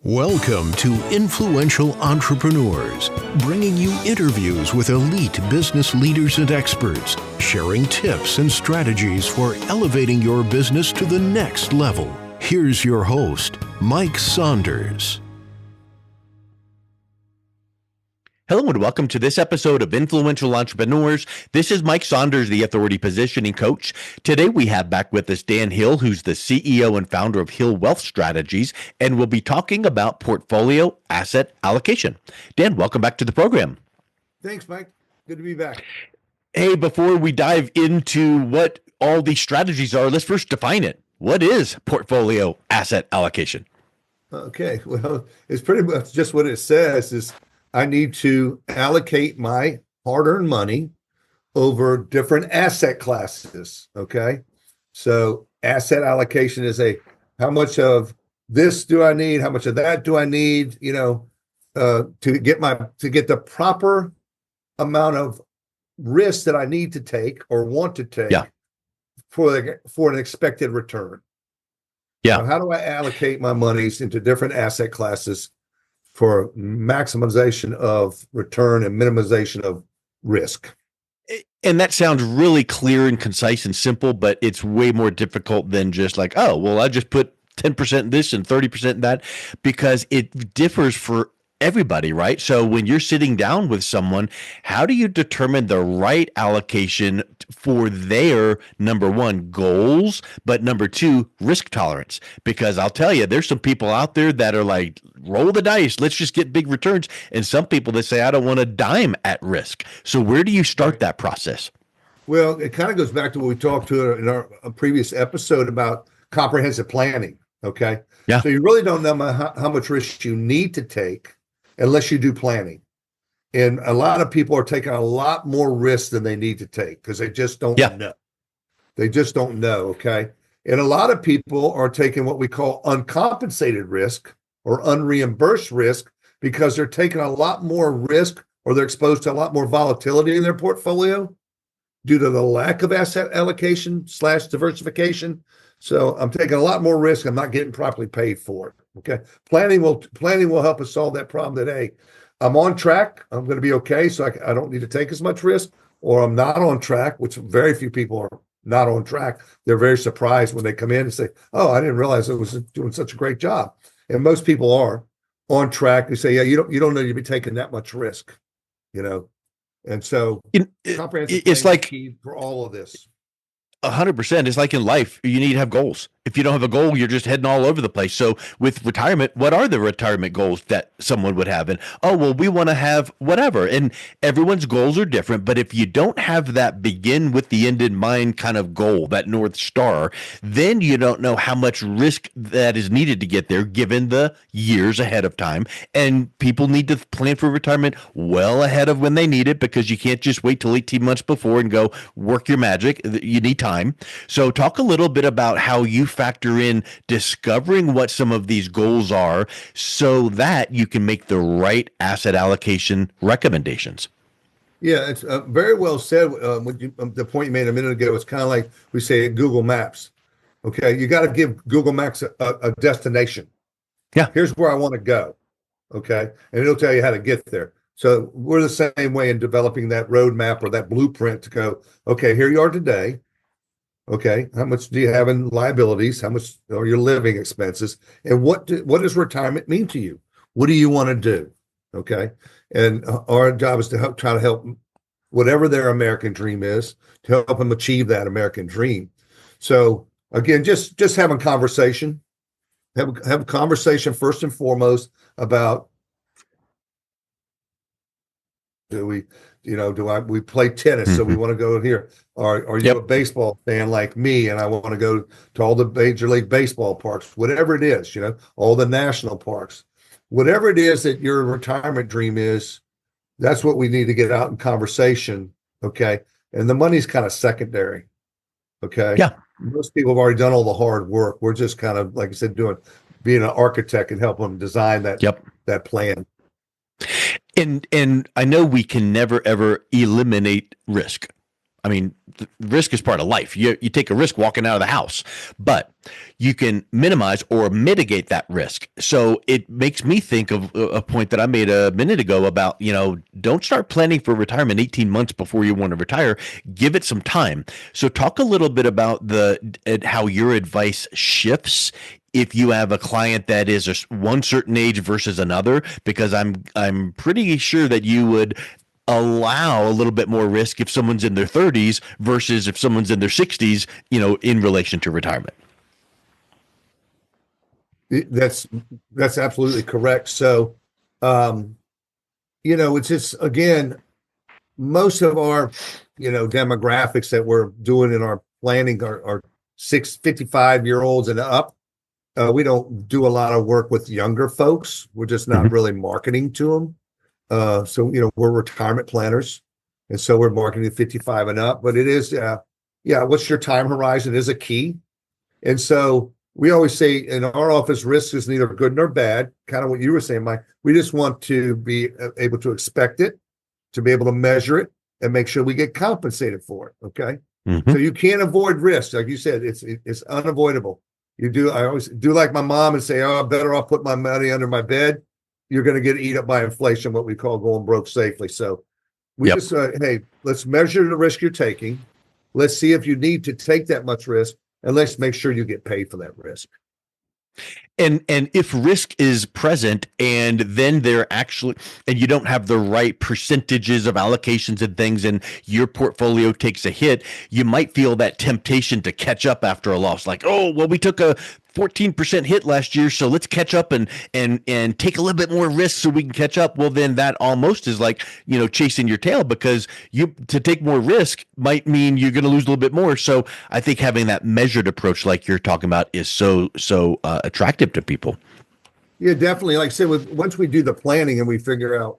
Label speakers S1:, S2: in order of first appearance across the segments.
S1: Welcome to Influential Entrepreneurs, bringing you interviews with elite business leaders and experts, sharing tips and strategies for elevating your business to the next level. Here's your host, Mike Saunders.
S2: Hello and welcome to this episode of Influential Entrepreneurs. This is Mike Saunders, the Authority Positioning Coach. Today we have back with us Dan Hill, who's the CEO and founder of Hill Wealth Strategies, and we'll be talking about portfolio asset allocation. Dan, welcome back to the program.
S3: Thanks, Mike. Good to be back.
S2: Hey, before we dive into what all these strategies are, let's first define it. What is portfolio asset allocation?
S3: Okay, well, it's pretty much just what it says is I need to allocate my hard-earned money over different asset classes, okay? So asset allocation is how much of this do I need? How much of that do I need, to get the proper amount of risk that I need to take or want to take for an expected return.
S2: Yeah.
S3: So how do I allocate my monies into different asset classes for maximization of return and minimization of risk?
S2: And that sounds really clear and concise and simple, but it's way more difficult than just like, oh, well, I just put 10% in this and 30% in that, because it differs for everybody, right? So when you're sitting down with someone, how do you determine the right allocation for their, number one, goals, but number two, risk tolerance? Because I'll tell you, there's some people out there that are like, roll the dice, let's just get big returns. And some people that say, I don't want a dime at risk. So where do you start that process?
S3: Well, it kind of goes back to what we talked to in our previous episode about comprehensive planning, okay?
S2: Yeah.
S3: So you really don't know how much risk you need to take unless you do planning. And a lot of people are taking a lot more risk than they need to take because they just don't know. They just don't know, okay? And a lot of people are taking what we call uncompensated risk or unreimbursed risk because they're taking a lot more risk or they're exposed to a lot more volatility in their portfolio due to the lack of asset allocation / diversification. So I'm taking a lot more risk. I'm not getting properly paid for it. Okay. Planning will help us solve that problem that, hey, I'm on track. I'm going to be okay. So I don't need to take as much risk, or I'm not on track, which very few people are not on track. They're very surprised when they come in and say, oh, I didn't realize I was doing such a great job. And most people are on track. They say, yeah, you don't need to be taking that much risk, And so comprehensive
S2: it's
S3: planning
S2: like
S3: is key for all of this.
S2: 100%. It's like in life, you need to have goals. If you don't have a goal, you're just heading all over the place. So with retirement, what are the retirement goals that someone would have? And, oh, well, we want to have whatever. And everyone's goals are different. But if you don't have that begin with the end in mind kind of goal, that North Star, then you don't know how much risk that is needed to get there given the years ahead of time. And people need to plan for retirement well ahead of when they need it, because you can't just wait till 18 months before and go work your magic. You need time. So talk a little bit about how you factor in discovering what some of these goals are so that you can make the right asset allocation recommendations.
S3: Yeah, it's very well said. The point you made a minute ago, it's kind of like we say at Google Maps. Okay, you got to give Google Maps a destination.
S2: Yeah.
S3: Here's where I want to go. Okay, and it'll tell you how to get there. So we're the same way in developing that roadmap or that blueprint to go, okay, here you are today. Okay, how much do you have in liabilities? How much are your living expenses? And what does retirement mean to you? What do you want to do? Okay, and our job is to try to help whatever their American dream is, to help them achieve that American dream. So again, just having conversation, have a conversation first and foremost about, we play tennis, so we want to go here. Are you a baseball fan like me? And I want to go to all the Major League Baseball parks, whatever it is, all the national parks, whatever it is that your retirement dream is, that's what we need to get out in conversation. Okay. And the money's kind of secondary. Okay.
S2: Yeah.
S3: Most people have already done all the hard work. We're just kind of, like I said, being an architect and helping them design that plan.
S2: And I know we can never, ever eliminate risk. I mean, risk is part of life. You take a risk walking out of the house, but you can minimize or mitigate that risk. So it makes me think of a point that I made a minute ago about, don't start planning for retirement 18 months before you want to retire. Give it some time. So talk a little bit about how your advice shifts if you have a client that is one certain age versus another, because I'm pretty sure that you would allow a little bit more risk if someone's in their 30s versus if someone's in their 60s, in relation to retirement.
S3: That's absolutely correct. So, it's just, again, most of our, demographics that we're doing in our planning are 55-year-olds and up. We don't do a lot of work with younger folks. We're just not really marketing to them. So, we're retirement planners, and so we're marketing 55 and up, but it is, what's your time horizon is a key. And so we always say in our office, risk is neither good nor bad, kind of what you were saying, Mike. We just want to be able to expect it, to be able to measure it, and make sure we get compensated for it. Okay. So you can't avoid risk. Like you said, it's unavoidable. I always do like my mom and say, I'm better off put my money under my bed. You're going to get eat up by inflation, what we call going broke safely. So we just hey, let's measure the risk you're taking. Let's see if you need to take that much risk, and let's make sure you get paid for that risk.
S2: And if risk is present and then and you don't have the right percentages of allocations and things, and your portfolio takes a hit, you might feel that temptation to catch up after a loss. Like, oh, well, we took a 14% hit last year, so let's catch up and take a little bit more risk so we can catch up. Well, then that almost is like, chasing your tail, because to take more risk might mean you're going to lose a little bit more. So I think having that measured approach, like you're talking about, is so attractive to people.
S3: Yeah, definitely. Like I said, once we do the planning and we figure out,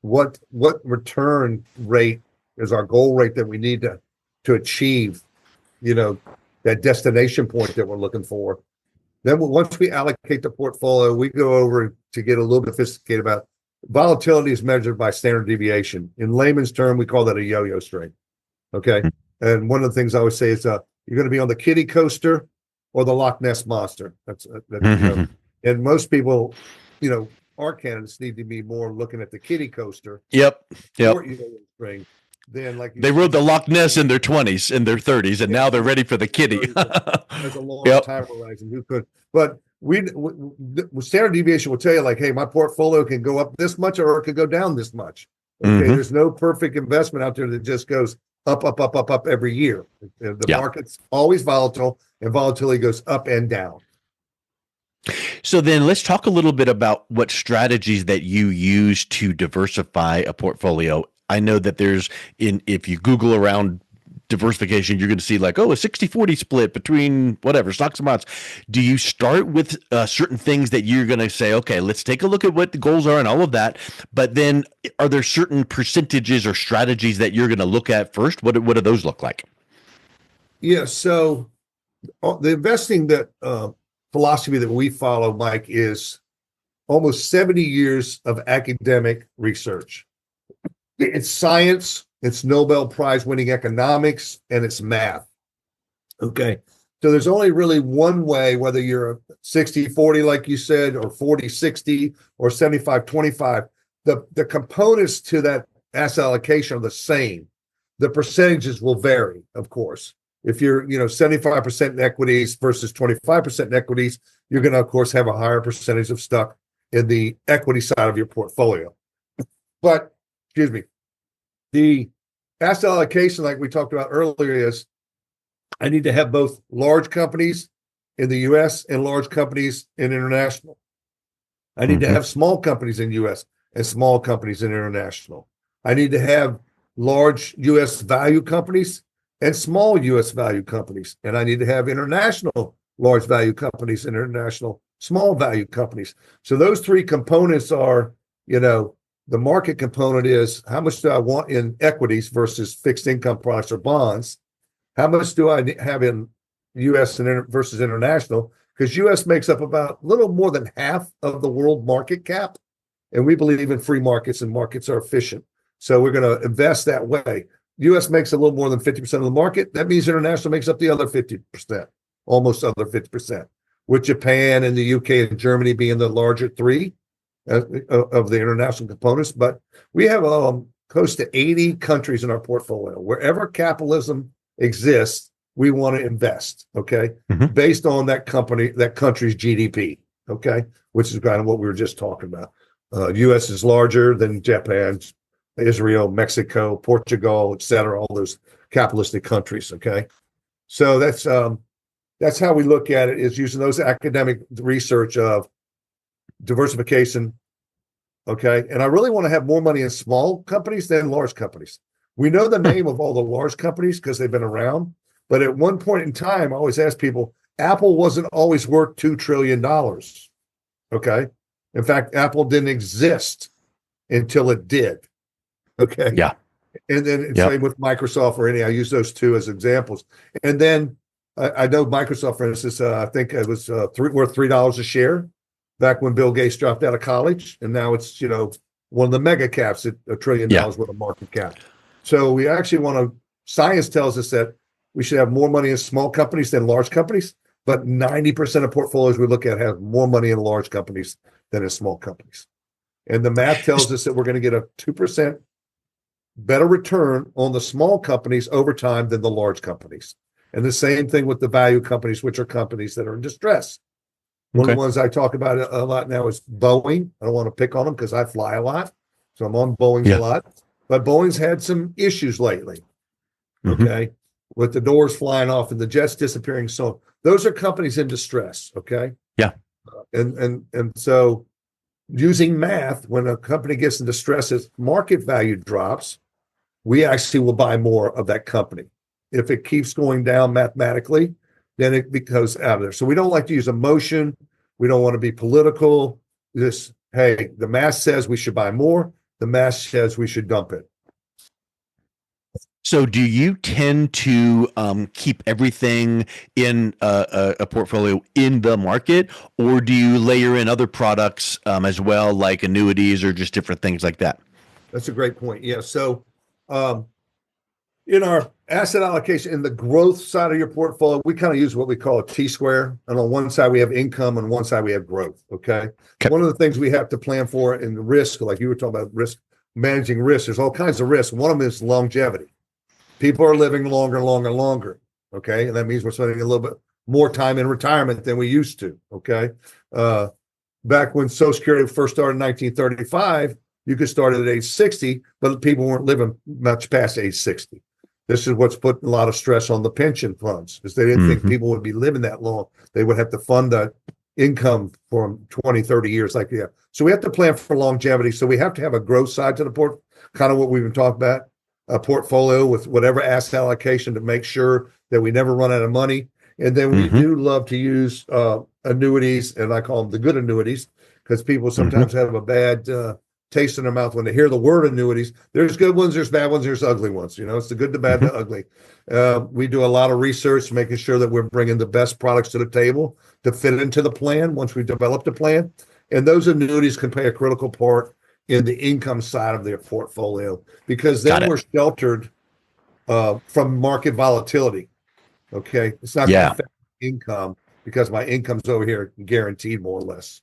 S3: what return rate is our goal rate that we need to achieve, that destination point that we're looking for. Then once we allocate the portfolio, we go over to get a little bit sophisticated about volatility is measured by standard deviation. In layman's term, we call that a yo-yo string. Okay. And one of the things I always say is you're going to be on the kiddie coaster or the Loch Ness monster. And most people, our candidates need to be more looking at the kiddie coaster.
S2: Yep.
S3: Or yo-yo string. Then, like
S2: they rode the Loch Ness in their 20s, in their 30s, and now they're ready for the kiddie.
S3: There's a long time horizon. Who could? But standard deviation will tell you, like, hey, my portfolio can go up this much or it could go down this much. Okay, there's no perfect investment out there that just goes up, up, up, up, up every year. The market's always volatile, and volatility goes up and down.
S2: So then let's talk a little bit about what strategies that you use to diversify a portfolio. I know that if you Google around diversification, you're going to see like, a 60-40 split between whatever stocks and bonds. Do you start with certain things that you're going to say, okay, let's take a look at what the goals are and all of that. But then are there certain percentages or strategies that you're going to look at first? What do those look like?
S3: Yeah. So the investing philosophy that we follow, Mike, is almost 70 years of academic research. It's science, it's Nobel Prize winning economics, and it's math. Okay. So there's only really one way, whether you're a 60-40, like you said, or 40-60, or 75-25, the components to that asset allocation are the same. The percentages will vary, of course. If you're, 75% in equities versus 25% in equities, you're going to, of course, have a higher percentage of stock in the equity side of your portfolio. But the asset allocation, like we talked about earlier, is I need to have both large companies in the U.S. and large companies in international. I need to have small companies in U.S. and small companies in international. I need to have large U.S. value companies and small U.S. value companies. And I need to have international large value companies and international small value companies. So those three components are, the market component is how much do I want in equities versus fixed income products or bonds? How much do I have in U.S. versus international? Because U.S. makes up about a little more than half of the world market cap. And we believe in free markets, and markets are efficient. So we're going to invest that way. U.S. makes a little more than 50% of the market. That means international makes up the other 50%, almost other 50%, with Japan and the UK and Germany being the larger three of the international components. But we have close to 80 countries in our portfolio. Wherever capitalism exists, we want to invest, okay, based on that country's GDP, okay, which is kind of what we were just talking about. U.S. is larger than Japan, Israel, Mexico, Portugal, et cetera, all those capitalistic countries, okay? So that's how we look at it, is using those academic research of diversification, okay? And I really want to have more money in small companies than large companies. We know the name of all the large companies because they've been around, but at one point in time, I always ask people, Apple wasn't always worth $2 trillion, okay? In fact, Apple didn't exist until it did, okay?
S2: Yeah.
S3: And then same with Microsoft or any, I use those two as examples. And then I know Microsoft, for instance, I think it was worth $3 a share back when Bill Gates dropped out of college. And now it's, one of the mega caps at $1 trillion worth of market cap. So we actually science tells us that we should have more money in small companies than large companies, but 90% of portfolios we look at have more money in large companies than in small companies. And the math tells us that we're going to get a 2% better return on the small companies over time than the large companies. And the same thing with the value companies, which are companies that are in distress. One of the ones I talk about a lot now is Boeing. I don't want to pick on them because I fly a lot, so I'm on Boeing's a lot. But Boeing's had some issues lately, okay, with the doors flying off and the jets disappearing. So those are companies in distress, okay?
S2: Yeah.
S3: And so using math, when a company gets in distress, its market value drops, we actually will buy more of that company. If it keeps going down mathematically, then it goes out of there. So we don't like to use emotion. We don't want to be political. Hey, the math says we should buy more. The math says we should dump it.
S2: So do you tend to keep everything in a portfolio in the market, or do you layer in other products as well, like annuities or just different things like that?
S3: That's a great point. Yeah. So in our asset allocation, in the growth side of your portfolio, we kind of use what we call a T-square. And on one side, we have income, and on one side, we have growth. Okay. One of the things we have to plan for in the risk, like you were talking about risk, managing risk, there's all kinds of risks. One of them is longevity. People are living longer. Okay. And that means we're spending a little bit more time in retirement than we used to. Okay. Back when Social Security first started in 1935, you could start at age 60, but people weren't living much past age 60. This is what's put a lot of stress on the pension funds, because they didn't think people would be living that long. They would have to fund that income for 20, 30 years like that. So we have to plan for longevity. So we have to have a growth side to the port, kind of what we've been talking about, a portfolio with whatever asset allocation to make sure that we never run out of money. And then we do love to use annuities, and I call them the good annuities, because people sometimes have a bad taste in their mouth when they hear the word annuities. There's good ones, there's bad ones, there's ugly ones. It's the good, the bad, the ugly. We do a lot of research, making sure that we're bringing the best products to the table to fit into the plan once we develop the plan. And those annuities can play a critical part in the income side of their portfolio, because then we're sheltered from market volatility. Okay. It's not going to affect income because my income's over here guaranteed more or less.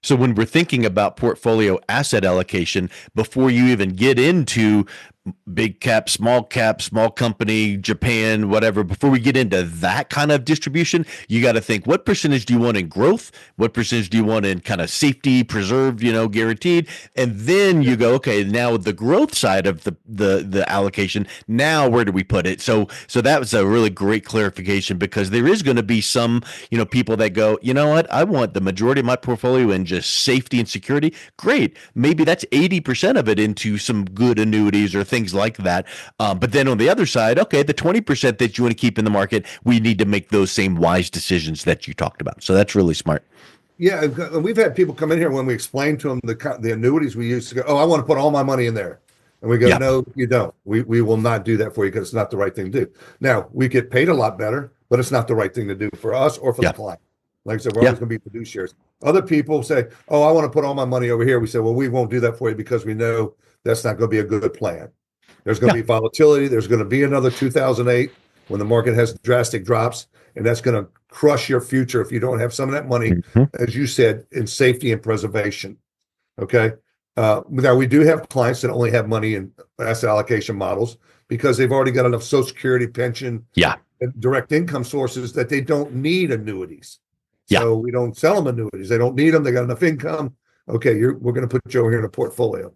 S2: So when we're thinking about portfolio asset allocation, before you even get into big cap, small company, Japan, whatever, before we get into that kind of distribution, you got to think, what percentage do you want in growth? What percentage do you want in kind of safety, preserved, guaranteed? And then you go, okay, now the growth side of the allocation, now where do we put it? So that was a really great clarification, because there is going to be some, people that go, you know what, I want the majority of my portfolio in just safety and security. Great. Maybe that's 80% of it into some good annuities or things like that. But then on the other side, okay, the 20% that you want to keep in the market, we need to make those same wise decisions that you talked about. So that's really smart.
S3: Yeah. And we've had people come in here when we explain to them the annuities we use to go, oh, I want to put all my money in there. And we go, no, you don't. We will not do that for you, because it's not the right thing to do. Now, we get paid a lot better, but it's not the right thing to do for us or for the client. Like I said, we're always going to be fiduciaries. Other people say, oh, I want to put all my money over here. We say, well, we won't do that for you because we know that's not going to be a good plan. There's going to be volatility. There's going to be another 2008 when the market has drastic drops, and that's going to crush your future if you don't have some of that money, as you said, in safety and preservation. Okay. Now we do have clients that only have money in asset allocation models because they've already got enough Social Security, pension, and direct income sources that they don't need annuities. So we don't sell them annuities. They don't need them. They got enough income. Okay, we're going to put you over here in a portfolio.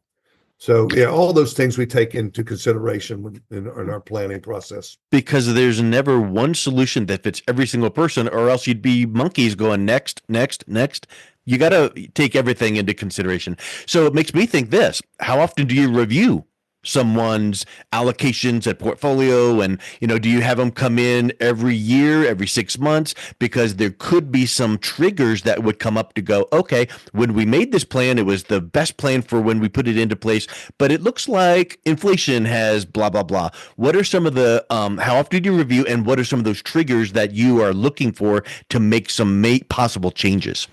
S3: So all those things we take into consideration in our planning process.
S2: Because there's never one solution that fits every single person, or else you'd be monkeys going next, next, next. You got to take everything into consideration. So it makes me think this: how often do you review someone's allocations at portfolio? And, do you have them come in every year, every 6 months? Because there could be some triggers that would come up to go, okay, when we made this plan, it was the best plan for when we put it into place, but it looks like inflation has blah, blah, blah. What are some of the, how often do you review, and what are some of those triggers that you are looking for to make some possible changes?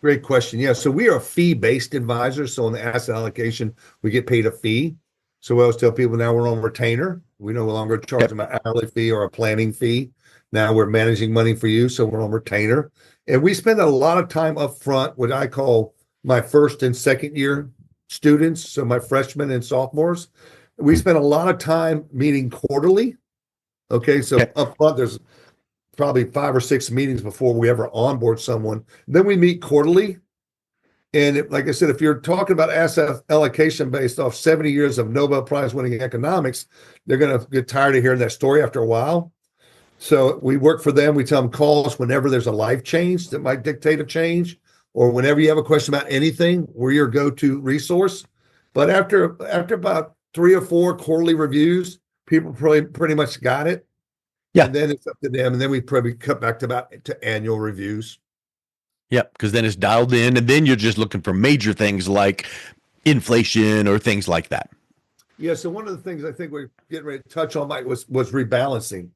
S3: Great question. Yeah. So we are a fee-based advisor. So on the asset allocation, we get paid a fee. So we always tell people now we're on retainer. We no longer charge them an hourly fee or a planning fee. Now we're managing money for you. So we're on retainer. And we spend a lot of time up front, what I call my first and second year students. So my freshmen and sophomores, we spend a lot of time meeting quarterly. Okay. So up front, there's probably 5 or 6 meetings before we ever onboard someone. Then we meet quarterly. And like I said, if you're talking about asset allocation based off 70 years of Nobel Prize winning economics, they're going to get tired of hearing that story after a while. So we work for them. We tell them call us whenever there's a life change that might dictate a change, or whenever you have a question about anything, we're your go-to resource. But after about 3 or 4 quarterly reviews, people pretty much got it. And then it's up to them. And then we probably cut back to annual reviews.
S2: Yep, because then it's dialed in, and then you're just looking for major things like inflation or things like that.
S3: Yeah, so one of the things I think we're getting ready to touch on, Mike, was rebalancing.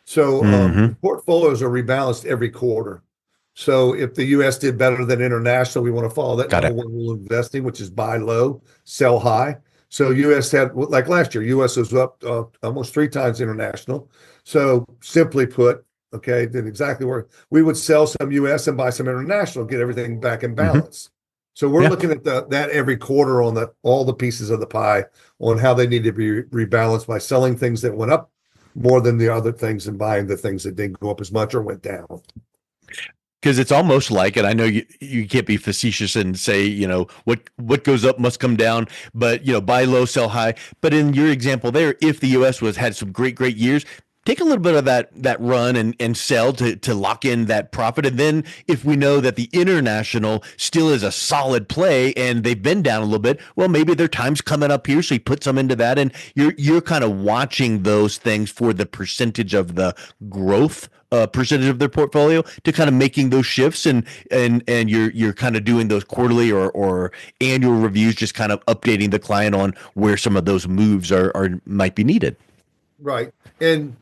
S3: So portfolios are rebalanced every quarter. So if the U.S. did better than international, we want to follow that number one rule of investing, which is buy low, sell high. So U.S. had, like last year, U.S. was up almost 3 times international. So simply put, okay, then exactly where we would sell some U.S. and buy some international, get everything back in balance. So we're looking at that every quarter on all the pieces of the pie on how they need to be rebalanced by selling things that went up more than the other things and buying the things that didn't go up as much or went down.
S2: Because it's almost like, and I know you can't be facetious and say, what goes up must come down, but, buy low, sell high. But in your example there, if the U.S. had some great years, take a little bit of that run and sell to lock in that profit. And then if we know that the international still is a solid play and they've been down a little bit, well, maybe their time's coming up here. So you put some into that, and you're kind of watching those things for the percentage of the growth percentage of their portfolio to kind of making those shifts, and you're kind of doing those quarterly or annual reviews, just kind of updating the client on where some of those moves are might be needed.
S3: Right. And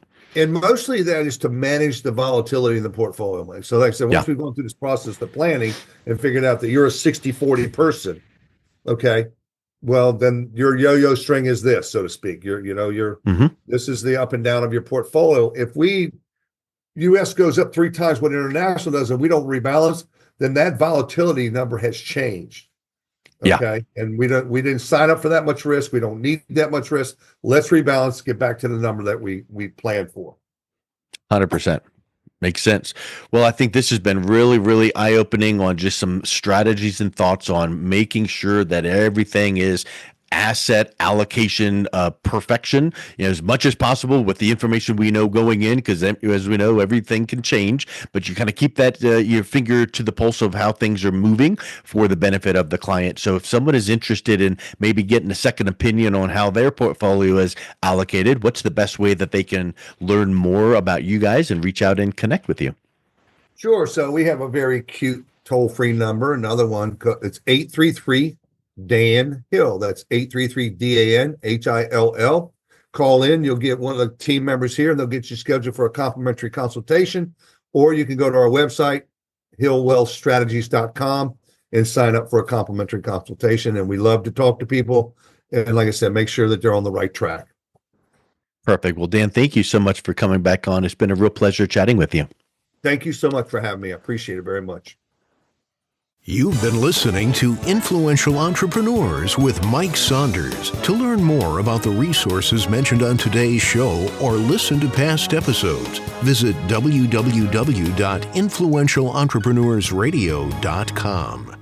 S3: mostly that is to manage the volatility in the portfolio, Mike. So like I said, once we've gone through this process, the planning, and figured out that you're a 60-40 person, okay, well, then your yo-yo string is this, so to speak. This is the up and down of your portfolio. If U.S. goes up 3 times what international does, and we don't rebalance, then that volatility number has changed. Okay. And we didn't sign up for that much risk. We don't need that much risk. Let's rebalance, get back to the number that we planned for.
S2: 100%. Makes sense. Well, I think this has been really, really eye-opening on just some strategies and thoughts on making sure that everything is asset allocation perfection, as much as possible with the information we know going in, because as we know, everything can change, but you kind of keep that your finger to the pulse of how things are moving for the benefit of the client. So if someone is interested in maybe getting a second opinion on how their portfolio is allocated, what's the best way that they can learn more about you guys and reach out and connect with you?
S3: Sure. So we have a very cute toll-free number. Another one, it's 833 Dan Hill. That's 833 DAN HILL. Call in. You'll get one of the team members here, and they'll get you scheduled for a complimentary consultation. Or you can go to our website, hillwealthstrategies.com, and sign up for a complimentary consultation. And we love to talk to people And like I said, make sure that they're on the right track.
S2: Perfect. Well, Dan, thank you so much for coming back on. It's been a real pleasure chatting with you.
S3: Thank you so much for having me. I appreciate it very much.
S1: You've been listening to Influential Entrepreneurs with Mike Saunders. To learn more about the resources mentioned on today's show or listen to past episodes, visit www.influentialentrepreneurssradio.com.